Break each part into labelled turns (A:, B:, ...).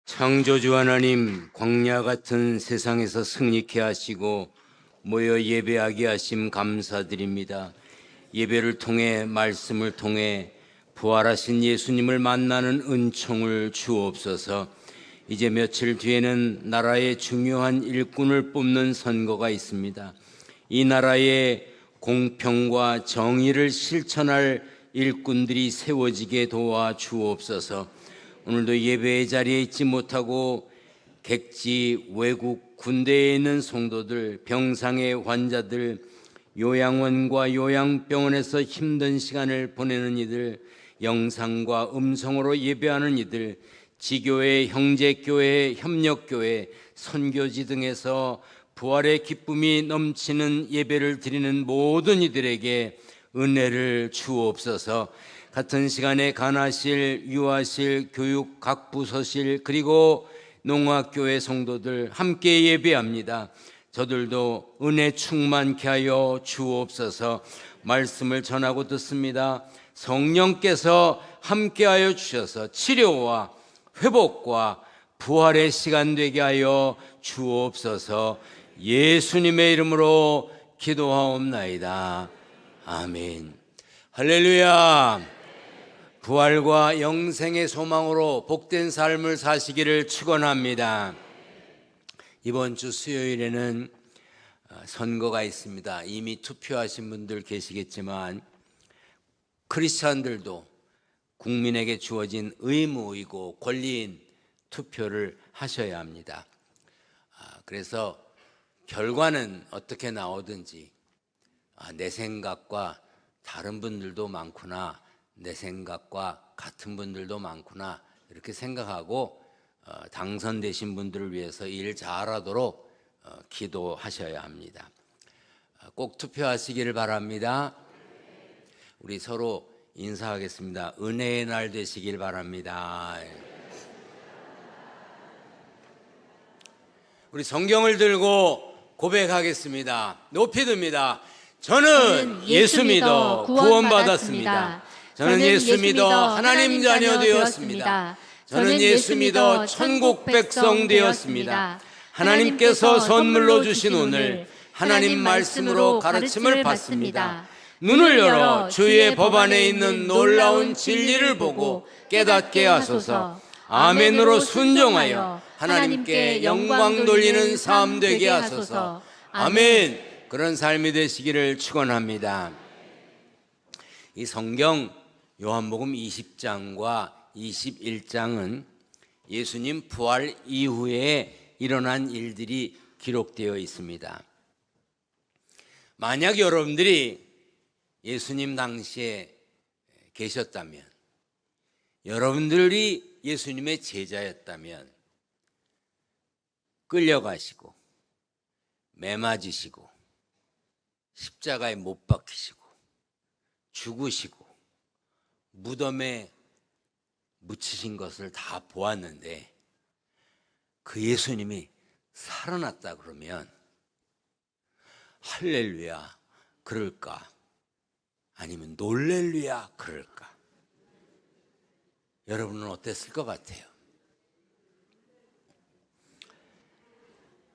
A: 창조주 하나님, 광야 같은 세상에서 승리케 하시고 모여 예배하게 하심 감사드립니다. 예배를 통해 말씀을 통해 부활하신 예수님을 만나는 은총을 주옵소서. 이제 며칠 뒤에는 나라의 중요한 일꾼을 뽑는 선거가 있습니다. 이 나라의 공평과 정의를 실천할 일꾼들이 세워지게 도와 주옵소서. 오늘도 예배의 자리에 있지 못하고 객지, 외국, 군대에 있는 성도들, 병상의 환자들, 요양원과 요양병원에서 힘든 시간을 보내는 이들, 영상과 음성으로 예배하는 이들, 지교회, 형제교회, 협력교회, 선교지 등에서 부활의 기쁨이 넘치는 예배를 드리는 모든 이들에게 은혜를 주옵소서. 같은 시간에 간화실, 유아실, 교육, 각 부서실, 그리고 농학교회 성도들 함께 예배합니다. 저들도 은혜 충만케 하여 주옵소서. 말씀을 전하고 듣습니다. 성령께서 함께하여 주셔서 치료와 회복과 부활의 시간 되게 하여 주옵소서. 예수님의 이름으로 기도하옵나이다. 아멘. 할렐루야. 부활과 영생의 소망으로 복된 삶을 사시기를 축원합니다. 이번 주 수요일에는 선거가 있습니다. 이미 투표하신 분들 계시겠지만 크리스찬들도 국민에게 주어진 의무이고 권리인 투표를 하셔야 합니다. 그래서 결과는 어떻게 나오든지 내 생각과 다른 분들도 많구나, 내 생각과 같은 분들도 많구나 이렇게 생각하고 당선되신 분들을 위해서 일 잘하도록 기도하셔야 합니다. 꼭 투표하시기를 바랍니다. 우리 서로 인사하겠습니다. 은혜의 날 되시길 바랍니다. 우리 성경을 들고 고백하겠습니다. 높이 듭니다. 저는 예수 믿어 구원받았습니다. 저는 예수 믿어 하나님 자녀 되었습니다. 저는 예수 믿어 천국 백성 되었습니다. 하나님께서 선물로 주신 오늘 하나님 말씀으로 가르침을 받습니다. 눈을 열어 주의 법 안에 있는 놀라운 진리를 보고 깨닫게 하소서. 아멘으로 순종하여 하나님께 영광 돌리는 삶 되게 하소서. 아멘. 그런 삶이 되시기를 축원합니다. 이 성경 요한복음 20장과 21장은 예수님 부활 이후에 일어난 일들이 기록되어 있습니다. 만약 여러분들이 예수님 당시에 계셨다면, 여러분들이 예수님의 제자였다면 끌려가시고 매맞으시고 십자가에 못 박히시고 죽으시고 무덤에 묻히신 것을 다 보았는데 그 예수님이 살아났다 그러면 할렐루야 그럴까? 아니면 놀렐루야 그럴까? 여러분은 어땠을 것 같아요?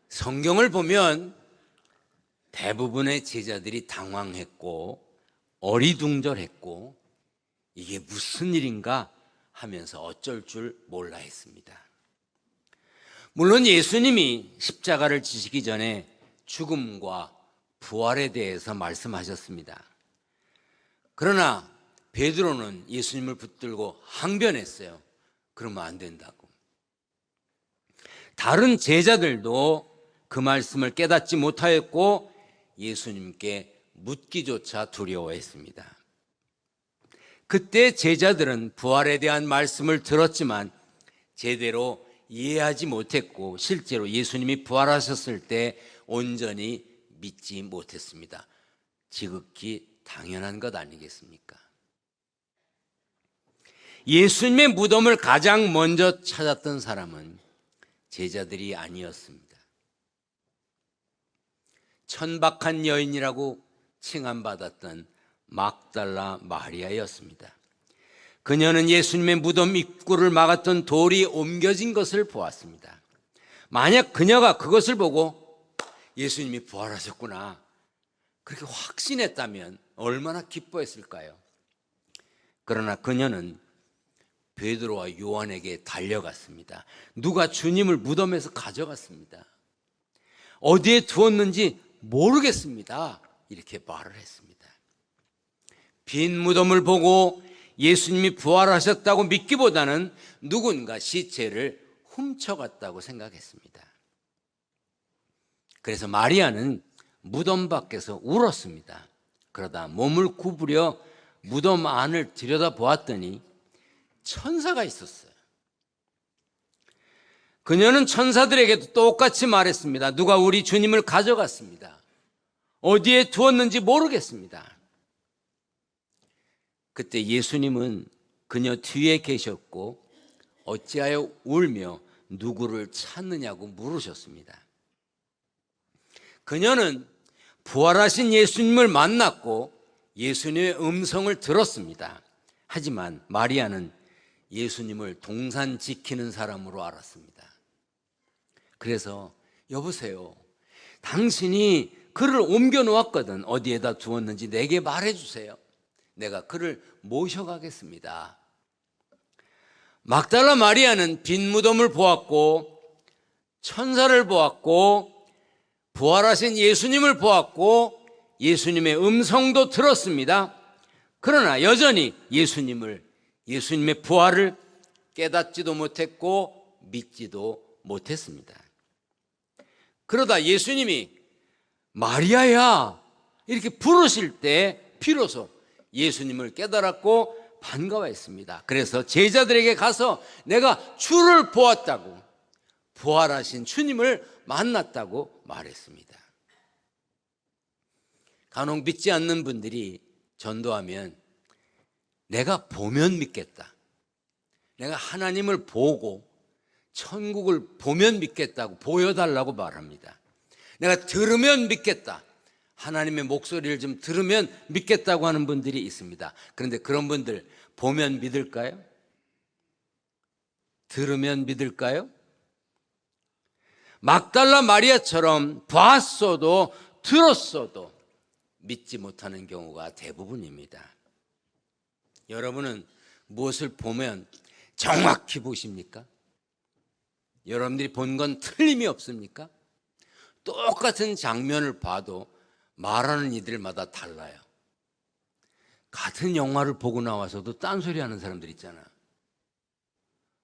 A: 성경을 보면 대부분의 제자들이 당황했고 어리둥절했고 이게 무슨 일인가 하면서 어쩔 줄 몰라 했습니다. 물론 예수님이 십자가를 지시기 전에 죽음과 부활에 대해서 말씀하셨습니다. 그러나 베드로는 예수님을 붙들고 항변했어요. 그러면 안 된다고. 다른 제자들도 그 말씀을 깨닫지 못하였고 예수님께 묻기조차 두려워했습니다. 그때 제자들은 부활에 대한 말씀을 들었지만 제대로 이해하지 못했고 실제로 예수님이 부활하셨을 때 온전히 믿지 못했습니다. 지극히 당연한 것 아니겠습니까? 예수님의 무덤을 가장 먼저 찾았던 사람은 제자들이 아니었습니다. 천박한 여인이라고 칭함받았던 막달라 마리아였습니다. 그녀는 예수님의 무덤 입구를 막았던 돌이 옮겨진 것을 보았습니다. 만약 그녀가 그것을 보고 예수님이 부활하셨구나 그렇게 확신했다면 얼마나 기뻐했을까요? 그러나 그녀는 베드로와 요한에게 달려갔습니다. 누가 주님을 무덤에서 가져갔습니다. 어디에 두었는지 모르겠습니다. 이렇게 말을 했습니다. 빈 무덤을 보고 예수님이 부활하셨다고 믿기보다는 누군가 시체를 훔쳐갔다고 생각했습니다. 그래서 마리아는 무덤 밖에서 울었습니다. 그러다 몸을 구부려 무덤 안을 들여다보았더니 천사가 있었어요. 그녀는 천사들에게도 똑같이 말했습니다. 누가 우리 주님을 가져갔습니다. 어디에 두었는지 모르겠습니다. 그때 예수님은 그녀 뒤에 계셨고 어찌하여 울며 누구를 찾느냐고 물으셨습니다. 그녀는 부활하신 예수님을 만났고 예수님의 음성을 들었습니다. 하지만 마리아는 예수님을 동산 지키는 사람으로 알았습니다. 그래서 여보세요, 당신이 그를 옮겨 놓았거든. 어디에다 두었는지 내게 말해주세요. 내가 그를 모셔가겠습니다. 막달라 마리아는 빈 무덤을 보았고 천사를 보았고 부활하신 예수님을 보았고 예수님의 음성도 들었습니다. 그러나 여전히 예수님의 부활을 깨닫지도 못했고 믿지도 못했습니다. 그러다 예수님이 마리아야 이렇게 부르실 때 비로소 예수님을 깨달았고 반가워했습니다. 그래서 제자들에게 가서 내가 주를 보았다고, 부활하신 주님을 만났다고 말했습니다. 간혹 믿지 않는 분들이 전도하면 내가 보면 믿겠다, 내가 하나님을 보고 천국을 보면 믿겠다고 보여달라고 말합니다. 내가 들으면 믿겠다, 하나님의 목소리를 좀 들으면 믿겠다고 하는 분들이 있습니다. 그런데 그런 분들 보면 믿을까요? 들으면 믿을까요? 막달라 마리아처럼 봤어도 들었어도 믿지 못하는 경우가 대부분입니다. 여러분은 무엇을 보면 정확히 보십니까? 여러분들이 본 건 틀림이 없습니까? 똑같은 장면을 봐도 말하는 이들마다 달라요. 같은 영화를 보고 나와서도 딴소리 하는 사람들 있잖아.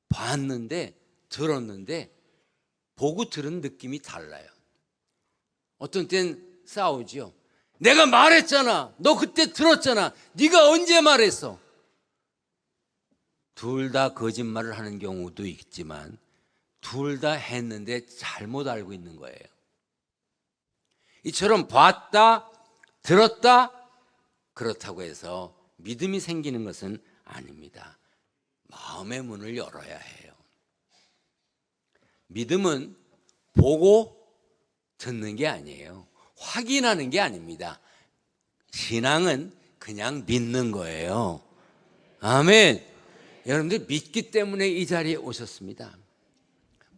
A: 봤는데 들었는데 보고 들은 느낌이 달라요. 어떤 땐 싸우죠. 내가 말했잖아, 너 그때 들었잖아, 네가 언제 말했어? 둘 다 거짓말을 하는 경우도 있지만 둘 다 했는데 잘못 알고 있는 거예요. 이처럼 봤다, 들었다, 그렇다고 해서 믿음이 생기는 것은 아닙니다. 마음의 문을 열어야 해요. 믿음은 보고 듣는 게 아니에요. 확인하는 게 아닙니다. 신앙은 그냥 믿는 거예요. 아멘. 여러분들 믿기 때문에 이 자리에 오셨습니다.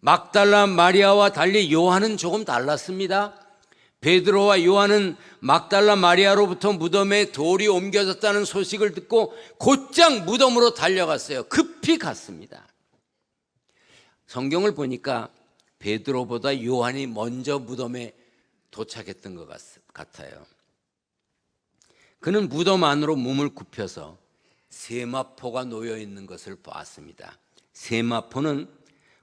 A: 막달라 마리아와 달리 요한은 조금 달랐습니다. 베드로와 요한은 막달라 마리아로부터 무덤에 돌이 옮겨졌다는 소식을 듣고 곧장 무덤으로 달려갔어요. 급히 갔습니다. 성경을 보니까 베드로보다 요한이 먼저 무덤에 도착했던 것 같아요. 그는 무덤 안으로 몸을 굽혀서 세마포가 놓여 있는 것을 보았습니다. 세마포는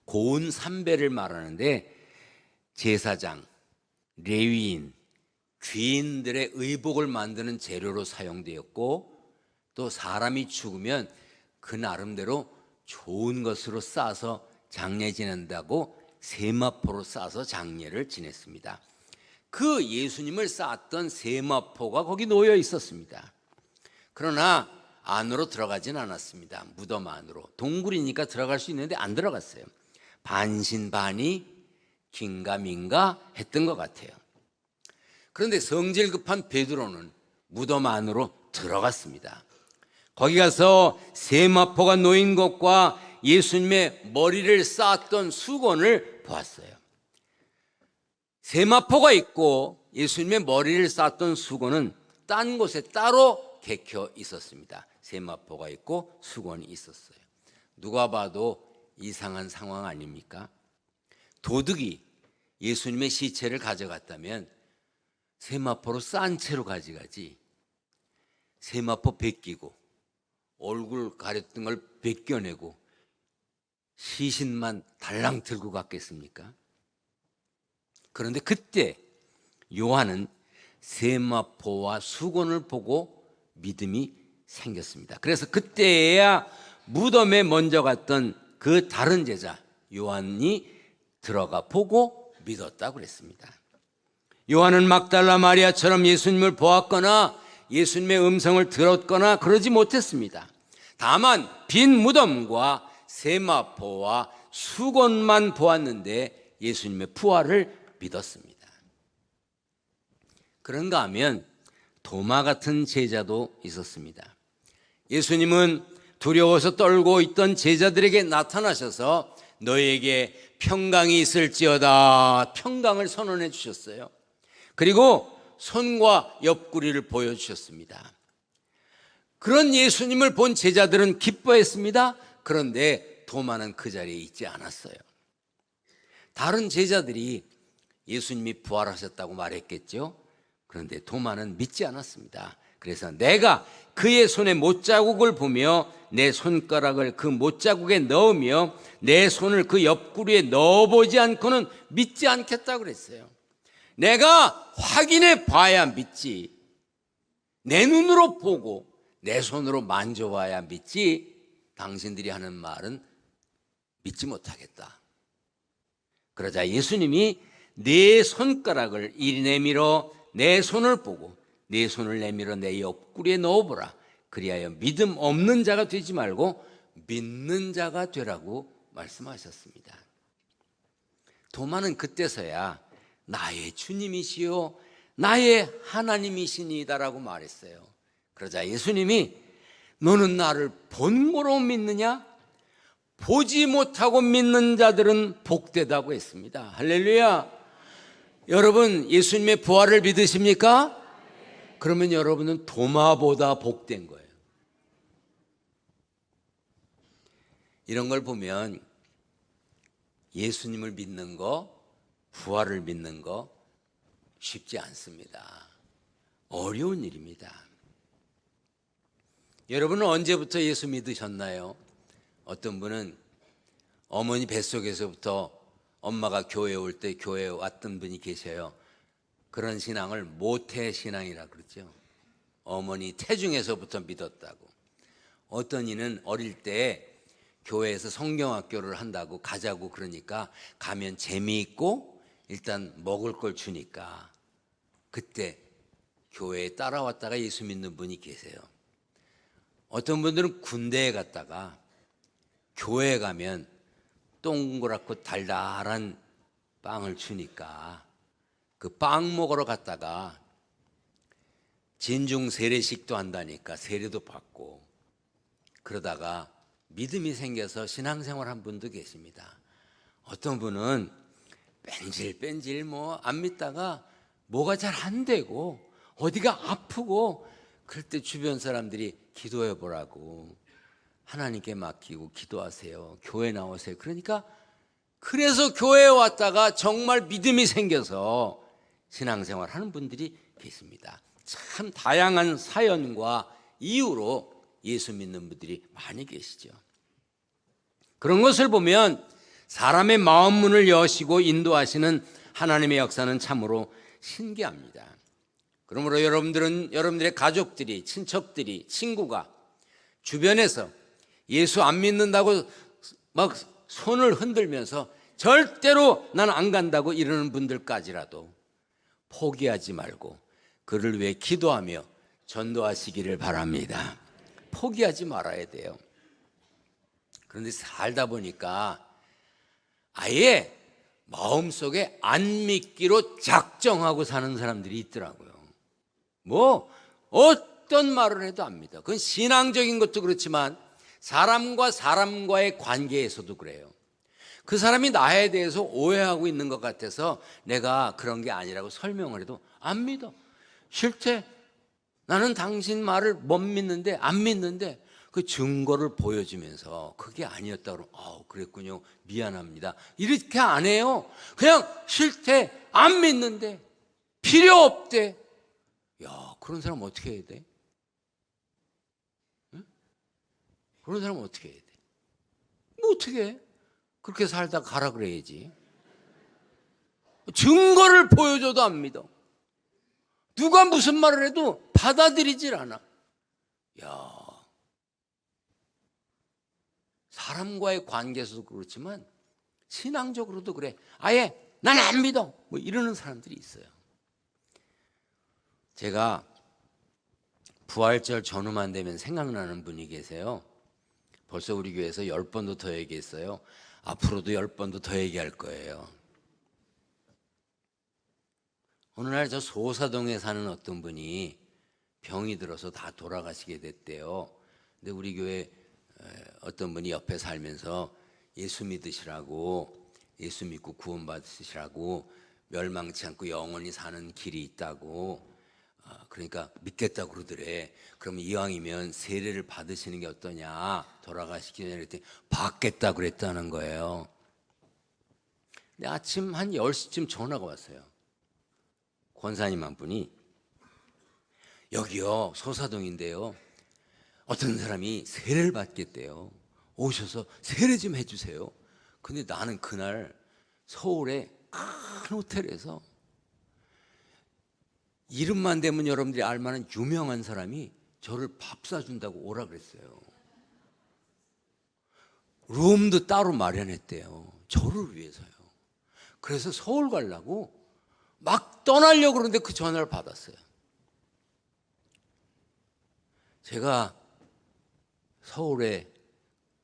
A: 고운 삼배를 말하는데 제사장, 레위인, 귀인들의 의복을 만드는 재료로 사용되었고 또 사람이 죽으면 그 나름대로 좋은 것으로 싸서 장례 지낸다고 세마포로 싸서 장례를 지냈습니다. 그 예수님을 쌓았던 세마포가 거기 놓여 있었습니다. 그러나 안으로 들어가진 않았습니다. 무덤 안으로. 동굴이니까 들어갈 수 있는데 안 들어갔어요. 반신반의 긴가민가 했던 것 같아요. 그런데 성질 급한 베드로는 무덤 안으로 들어갔습니다. 거기 가서 세마포가 놓인 것과 예수님의 머리를 쌓았던 수건을 보았어요. 세마포가 있고 예수님의 머리를 쌓았던 수건은 딴 곳에 따로 개켜 있었습니다. 세마포가 있고 수건이 있었어요. 누가 봐도 이상한 상황 아닙니까? 도둑이 예수님의 시체를 가져갔다면 세마포로 싼 채로 가져가지, 세마포 벗기고 얼굴 가렸던 걸 벗겨내고 시신만 달랑 들고 갔겠습니까? 그런데 그때 요한은 세마포와 수건을 보고 믿음이 생겼습니다. 그래서 그때야 무덤에 먼저 갔던 그 다른 제자 요한이 들어가 보고 믿었다고 그랬습니다. 요한은 막달라 마리아처럼 예수님을 보았거나 예수님의 음성을 들었거나 그러지 못했습니다. 다만 빈 무덤과 세마포와 수건만 보았는데 예수님의 부활을 믿었습니다. 그런가 하면 도마 같은 제자도 있었습니다. 예수님은 두려워서 떨고 있던 제자들에게 나타나셔서 너에게 평강이 있을지어다 평강을 선언해 주셨어요. 그리고 손과 옆구리를 보여주셨습니다. 그런 예수님을 본 제자들은 기뻐했습니다. 그런데 도마는 그 자리에 있지 않았어요. 다른 제자들이 예수님이 부활하셨다고 말했겠죠. 그런데 도마는 믿지 않았습니다. 그래서 내가 그의 손에 못자국을 보며 내 손가락을 그 못자국에 넣으며 내 손을 그 옆구리에 넣어보지 않고는 믿지 않겠다고 그랬어요. 내가 확인해 봐야 믿지, 내 눈으로 보고 내 손으로 만져봐야 믿지, 당신들이 하는 말은 믿지 못하겠다. 그러자 예수님이 내 손가락을 이리 내밀어 내 손을 보고 내 손을 내밀어 내 옆구리에 넣어보라. 그리하여 믿음 없는 자가 되지 말고 믿는 자가 되라고 말씀하셨습니다. 도마는 그때서야 나의 주님이시요 나의 하나님이시니다라고 말했어요. 그러자 예수님이 너는 나를 본고로 믿느냐? 보지 못하고 믿는 자들은 복되다고 했습니다. 할렐루야. 여러분 예수님의 부활을 믿으십니까? 그러면 여러분은 도마보다 복된 거예요. 이런 걸 보면 예수님을 믿는 거, 부활을 믿는 거 쉽지 않습니다. 어려운 일입니다. 여러분은 언제부터 예수 믿으셨나요? 어떤 분은 어머니 뱃속에서부터 엄마가 교회에 올 때 교회에 왔던 분이 계셔요. 그런 신앙을 모태 신앙이라 그러죠. 어머니 태중에서부터 믿었다고. 어떤 이는 어릴 때 교회에서 성경학교를 한다고 가자고 그러니까 가면 재미있고 일단 먹을 걸 주니까 그때 교회에 따라왔다가 예수 믿는 분이 계세요. 어떤 분들은 군대에 갔다가 교회에 가면 동그랗고 달달한 빵을 주니까 그 빵 먹으러 갔다가 진중 세례식도 한다니까 세례도 받고 그러다가 믿음이 생겨서 신앙생활 한 분도 계십니다. 어떤 분은 뺀질뺀질 안 믿다가 뭐가 잘 안 되고 어디가 아프고 그럴 때 주변 사람들이 기도해 보라고 하나님께 맡기고 기도하세요. 교회 나오세요. 그러니까 그래서 교회에 왔다가 정말 믿음이 생겨서 신앙생활 하는 분들이 계십니다. 참 다양한 사연과 이유로 예수 믿는 분들이 많이 계시죠. 그런 것을 보면 사람의 마음 문을 여시고 인도하시는 하나님의 역사는 참으로 신기합니다. 그러므로 여러분들의 가족들이, 친척들이, 친구가 주변에서 예수 안 믿는다고 막 손을 흔들면서 절대로 난 안 간다고 이러는 분들까지라도 포기하지 말고 그를 위해 기도하며 전도하시기를 바랍니다. 포기하지 말아야 돼요. 그런데 살다 보니까 아예 마음속에 안 믿기로 작정하고 사는 사람들이 있더라고요. 어떤 말을 해도 안 믿어. 그건 신앙적인 것도 그렇지만 사람과 사람과의 관계에서도 그래요. 그 사람이 나에 대해서 오해하고 있는 것 같아서 내가 그런 게 아니라고 설명을 해도 안 믿어. 실제 나는 당신 말을 못 믿는데, 안 믿는데 그 증거를 보여주면서 그게 아니었다 그러면 그랬군요, 미안합니다, 이렇게 안 해요. 그냥 싫대, 안 믿는데, 필요 없대. 야, 그런 사람 어떻게 해야 돼? 응? 그런 사람 어떻게 해야 돼? 뭐 어떻게 해? 그렇게 살다 가라 그래야지. 증거를 보여줘도 안 믿어. 누가 무슨 말을 해도 받아들이질 않아. 야, 사람과의 관계에서도 그렇지만 신앙적으로도 그래. 아예 난 안 믿어, 뭐 이러는 사람들이 있어요. 제가 부활절 전후만 되면 생각나는 분이 계세요. 벌써 우리 교회에서 10번도 더 얘기했어요. 앞으로도 10번도 더 얘기할 거예요. 어느 날 저 소사동에 사는 어떤 분이 병이 들어서 다 돌아가시게 됐대요. 근데 우리 교회 어떤 분이 옆에 살면서 예수 믿으시라고, 예수 믿고 구원 받으시라고, 멸망치 않고 영원히 사는 길이 있다고, 그러니까 믿겠다고 그러더래. 그러면 이왕이면 세례를 받으시는 게 어떠냐, 돌아가시기 전에. 그랬더니 받겠다고 그랬다는 거예요. 근데 아침 한 10시쯤 전화가 왔어요. 권사님 한 분이, 여기요 소사동인데요, 어떤 사람이 세례를 받겠대요. 오셔서 세례 좀 해주세요. 근데 나는 그날 서울의 큰 호텔에서 이름만 대면 여러분들이 알만한 유명한 사람이 저를 밥 사준다고 오라 그랬어요. 룸도 따로 마련했대요, 저를 위해서요. 그래서 서울 가려고 막 떠나려고 그러는데 그 전화를 받았어요. 제가 서울에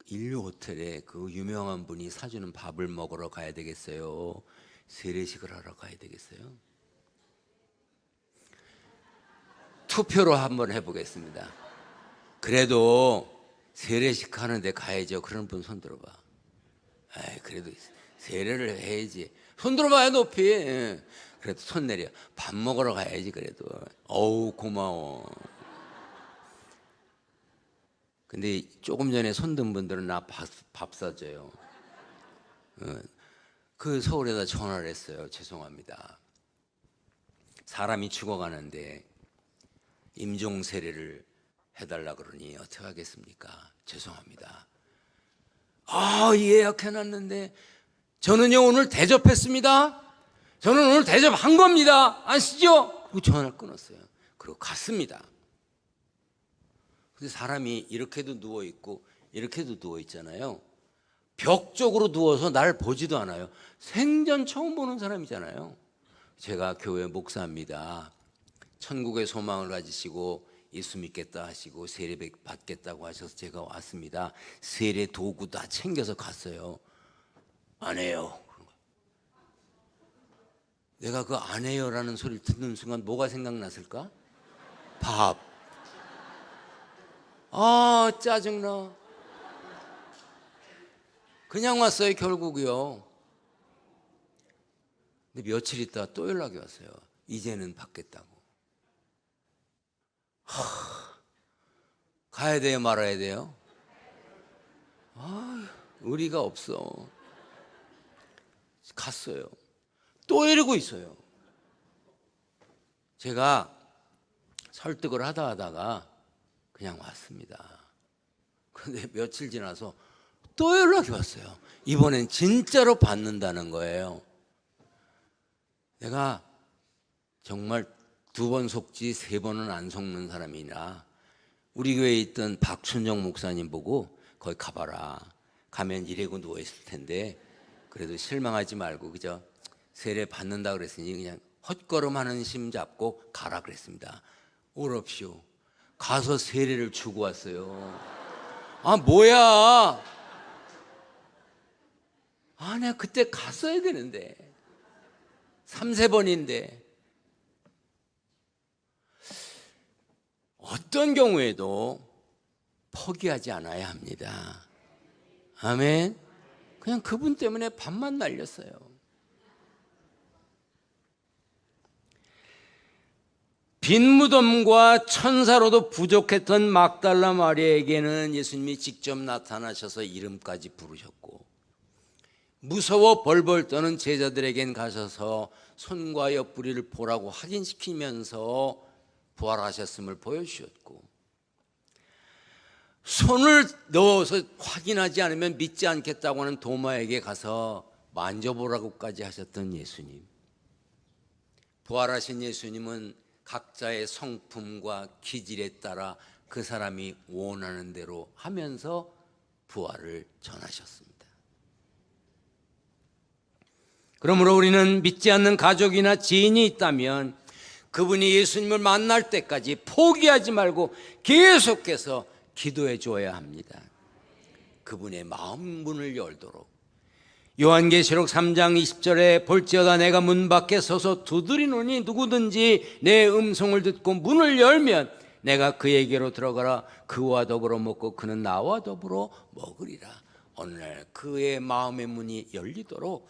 A: 인류 호텔에 그 유명한 분이 사주는 밥을 먹으러 가야 되겠어요, 세례식을 하러 가야 되겠어요? 투표로 한번 해보겠습니다. 그래도 세례식 하는데 가야죠. 그런 분 손 들어봐. 그래도 세례를 해야지. 손 들어봐요, 높이. 그래도 손 내려. 밥 먹으러 가야지. 그래도 어우 고마워. 근데 조금 전에 손든 분들은 나 밥 사줘요. 그 서울에다 전화를 했어요. 죄송합니다, 사람이 죽어가는데 임종 세례를 해달라 그러니 어떻게 하겠습니까? 죄송합니다. 예약해놨는데 저는요 오늘 대접했습니다. 저는 오늘 대접한 겁니다. 아시죠? 그 전화를 끊었어요. 그리고 갔습니다. 근데 사람이 이렇게도 누워있고 이렇게도 누워있잖아요. 벽 쪽으로 누워서 날 보지도 않아요. 생전 처음 보는 사람이잖아요. 제가 교회 목사입니다, 천국의 소망을 가지시고 예수 믿겠다 하시고 세례 받겠다고 하셔서 제가 왔습니다. 세례 도구 다 챙겨서 갔어요. 안 해요. 내가 그 안 해요라는 소리를 듣는 순간 뭐가 생각났을까? 밥. 짜증나. 그냥 왔어요 결국이요. 근데 며칠 있다 또 연락이 왔어요. 이제는 받겠다고. 가야 돼요, 말아야 돼요? 의리가 없어. 갔어요. 또 이러고 있어요. 제가 설득을 하다가 그냥 왔습니다. 그런데 며칠 지나서 또 연락이 왔어요. 이번엔 진짜로 받는다는 거예요. 내가 정말 2번 속지 3번은 안 속는 사람이라 우리 교회에 있던 박춘정 목사님 보고 거기 가봐라, 가면 이래고 누워있을 텐데 그래도 실망하지 말고 그저 세례 받는다 그랬으니 그냥 헛걸음하는 심 잡고 가라 그랬습니다. 오랍쇼. 가서 세례를 주고 왔어요. 뭐야. 내가 그때 갔어야 되는데 3-4번인데 어떤 경우에도 포기하지 않아야 합니다. 아멘. 그냥 그분 때문에 밥만 날렸어요. 빈 무덤과 천사로도 부족했던 막달라 마리아에게는 예수님이 직접 나타나셔서 이름까지 부르셨고, 무서워 벌벌 떠는 제자들에겐 가셔서 손과 옆구리를 보라고 확인시키면서 부활하셨음을 보여주셨고, 손을 넣어서 확인하지 않으면 믿지 않겠다고 하는 도마에게 가서 만져보라고까지 하셨던 예수님. 부활하신 예수님은 각자의 성품과 기질에 따라 그 사람이 원하는 대로 하면서 부활을 전하셨습니다. 그러므로 우리는 믿지 않는 가족이나 지인이 있다면 그분이 예수님을 만날 때까지 포기하지 말고 계속해서 기도해 줘야 합니다. 그분의 마음 문을 열도록. 요한계시록 3장 20절에 볼지어다 내가 문 밖에 서서 두드리노니 누구든지 내 음성을 듣고 문을 열면 내가 그에게로 들어가라. 그와 더불어 먹고 그는 나와 더불어 먹으리라. 어느 날 그의 마음의 문이 열리도록,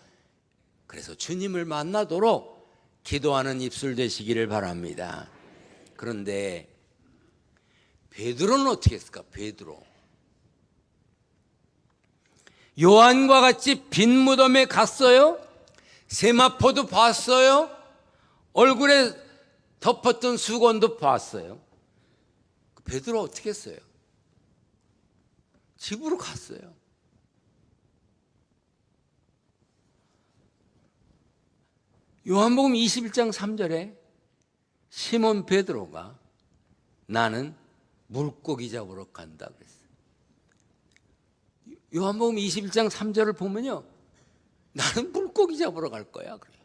A: 그래서 주님을 만나도록 기도하는 입술 되시기를 바랍니다. 그런데 베드로는 어떻게 했을까? 베드로 요한과 같이 빈 무덤에 갔어요? 세마포도 봤어요? 얼굴에 덮었던 수건도 봤어요? 베드로 어떻게 했어요? 집으로 갔어요. 요한복음 21장 3절에 시몬 베드로가 나는 물고기 잡으러 간다 그랬어요. 요한복음 21장 3절을 보면요, 나는 물고기 잡으러 갈 거야 그래요.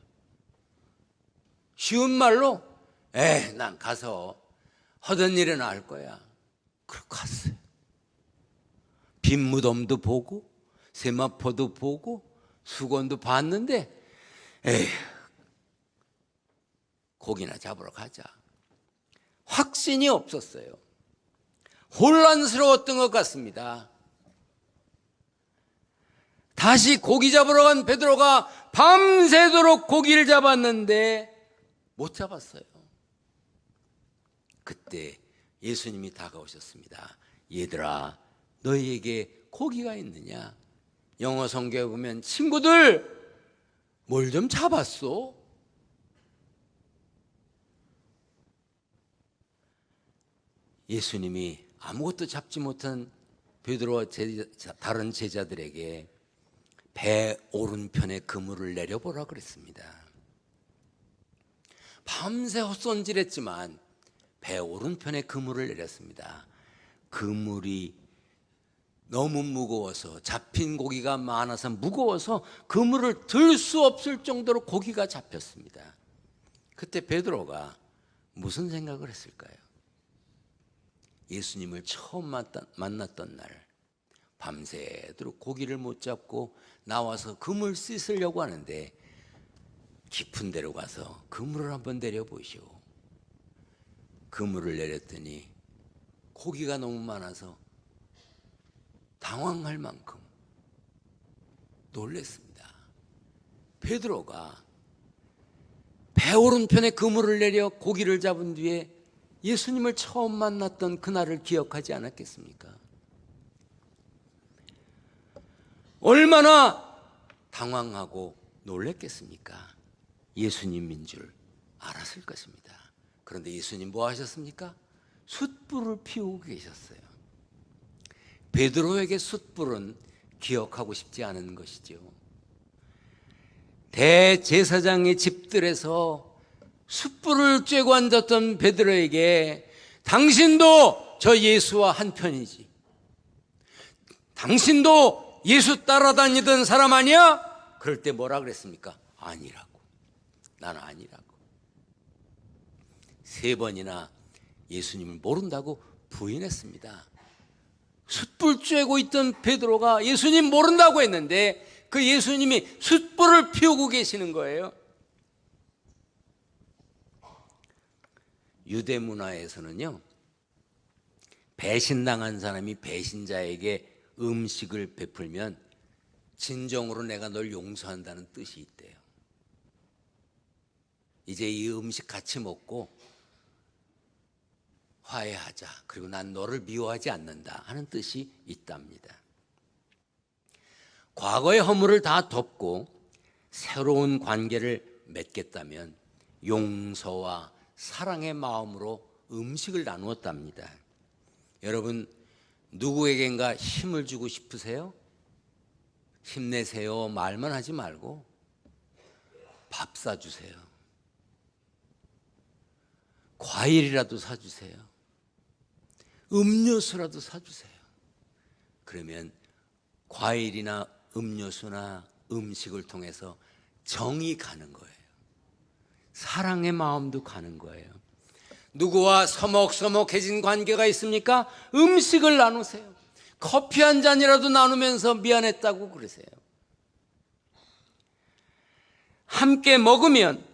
A: 쉬운 말로 난 가서 하던 일이나 할 거야. 그렇게 갔어요. 빈 무덤도 보고 세마포도 보고 수건도 봤는데 고기나 잡으러 가자. 확신이 없었어요. 혼란스러웠던 것 같습니다. 다시 고기 잡으러 간 베드로가 밤새도록 고기를 잡았는데 못 잡았어요. 그때 예수님이 다가오셨습니다. 얘들아, 너희에게 고기가 있느냐? 영어 성경에 보면 친구들 뭘 좀 잡았어? 예수님이 아무것도 잡지 못한 베드로와 다른 제자들에게 배 오른편에 그물을 내려보라 그랬습니다. 밤새 헛손질했지만 배 오른편에 그물을 내렸습니다. 그물이 너무 무거워서, 잡힌 고기가 많아서 무거워서 그물을 들 수 없을 정도로 고기가 잡혔습니다. 그때 베드로가 무슨 생각을 했을까요? 예수님을 처음 만났던 날 밤새도록 고기를 못 잡고 나와서 그물 씻으려고 하는데 깊은 데로 가서 그물을 한번 내려보시오. 그물을 내렸더니 고기가 너무 많아서 당황할 만큼 놀랐습니다. 베드로가 배 오른편에 그물을 내려 고기를 잡은 뒤에 예수님을 처음 만났던 그날을 기억하지 않았겠습니까? 얼마나 당황하고 놀랬겠습니까? 예수님인 줄 알았을 것입니다. 그런데 예수님 뭐 하셨습니까? 숯불을 피우고 계셨어요. 베드로에게 숯불은 기억하고 싶지 않은 것이죠. 대제사장의 집들에서 숯불을 쬐고 앉았던 베드로에게 당신도 저 예수와 한편이지, 당신도 예수 따라다니던 사람 아니야? 그럴 때 뭐라 그랬습니까? 아니라고. 나는 아니라고. 3번이나 예수님을 모른다고 부인했습니다. 숯불 쬐고 있던 베드로가 예수님 모른다고 했는데 그 예수님이 숯불을 피우고 계시는 거예요. 유대 문화에서는요, 배신당한 사람이 배신자에게 음식을 베풀면 진정으로 내가 널 용서한다는 뜻이 있대요. 이제 이 음식 같이 먹고 화해하자. 그리고 난 너를 미워하지 않는다 하는 뜻이 있답니다. 과거의 허물을 다 덮고 새로운 관계를 맺겠다면 용서와 사랑의 마음으로 음식을 나누었답니다. 여러분, 누구에겐가 힘을 주고 싶으세요? 힘내세요 말만 하지 말고 밥 사주세요. 과일이라도 사주세요. 음료수라도 사주세요. 그러면 과일이나 음료수나 음식을 통해서 정이 가는 거예요. 사랑의 마음도 가는 거예요. 누구와 서먹서먹해진 관계가 있습니까? 음식을 나누세요. 커피 한 잔이라도 나누면서 미안했다고 그러세요. 함께 먹으면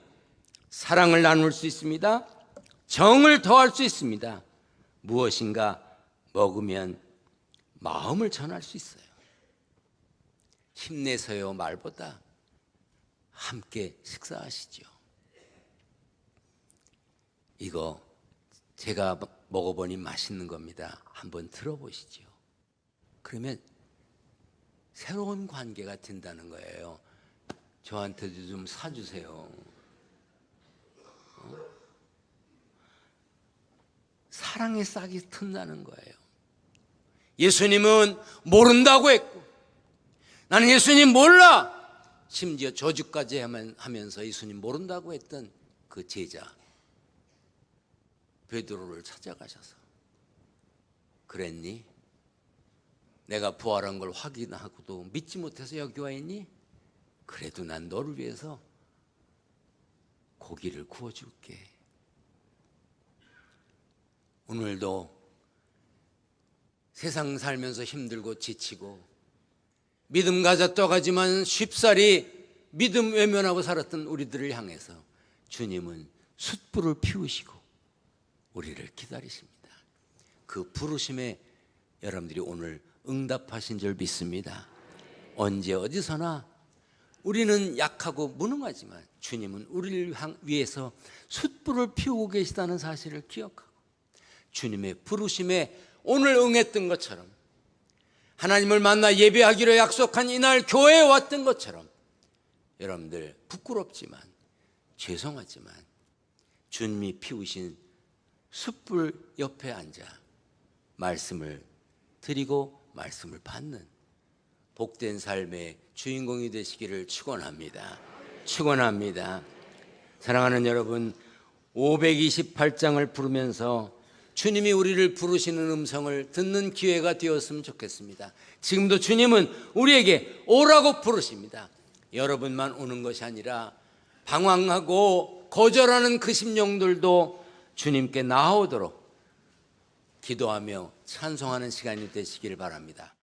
A: 사랑을 나눌 수 있습니다. 정을 더할 수 있습니다. 무엇인가 먹으면 마음을 전할 수 있어요. 힘내세요 말보다 함께 식사하시죠. 이거 제가 먹어보니 맛있는 겁니다. 한번 들어보시죠. 그러면 새로운 관계가 된다는 거예요. 저한테도 좀 사주세요. 사랑의 싹이 튼다는 거예요. 예수님은 모른다고 했고 나는 예수님 몰라. 심지어 저주까지 하면서 예수님 모른다고 했던 그 제자 베드로를 찾아가셔서 그랬니? 내가 부활한 걸 확인하고도 믿지 못해서 여기 와 있니? 그래도 난 너를 위해서 고기를 구워줄게. 오늘도 세상 살면서 힘들고 지치고 믿음 가져 떠가지만 쉽사리 믿음 외면하고 살았던 우리들을 향해서 주님은 숯불을 피우시고 우리를 기다리십니다. 그 부르심에 여러분들이 오늘 응답하신 줄 믿습니다. 언제 어디서나 우리는 약하고 무능하지만 주님은 우리를 위해서 숯불을 피우고 계시다는 사실을 기억하고 주님의 부르심에 오늘 응했던 것처럼 하나님을 만나 예배하기로 약속한 이날 교회에 왔던 것처럼 여러분들 부끄럽지만 죄송하지만 주님이 피우신 숯불 옆에 앉아 말씀을 드리고 말씀을 받는 복된 삶의 주인공이 되시기를 축원합니다. 축원합니다. 사랑하는 여러분, 528장을 부르면서 주님이 우리를 부르시는 음성을 듣는 기회가 되었으면 좋겠습니다. 지금도 주님은 우리에게 오라고 부르십니다. 여러분만 오는 것이 아니라 방황하고 거절하는 그 심령들도 주님께 나오도록 기도하며 찬송하는 시간이 되시기를 바랍니다.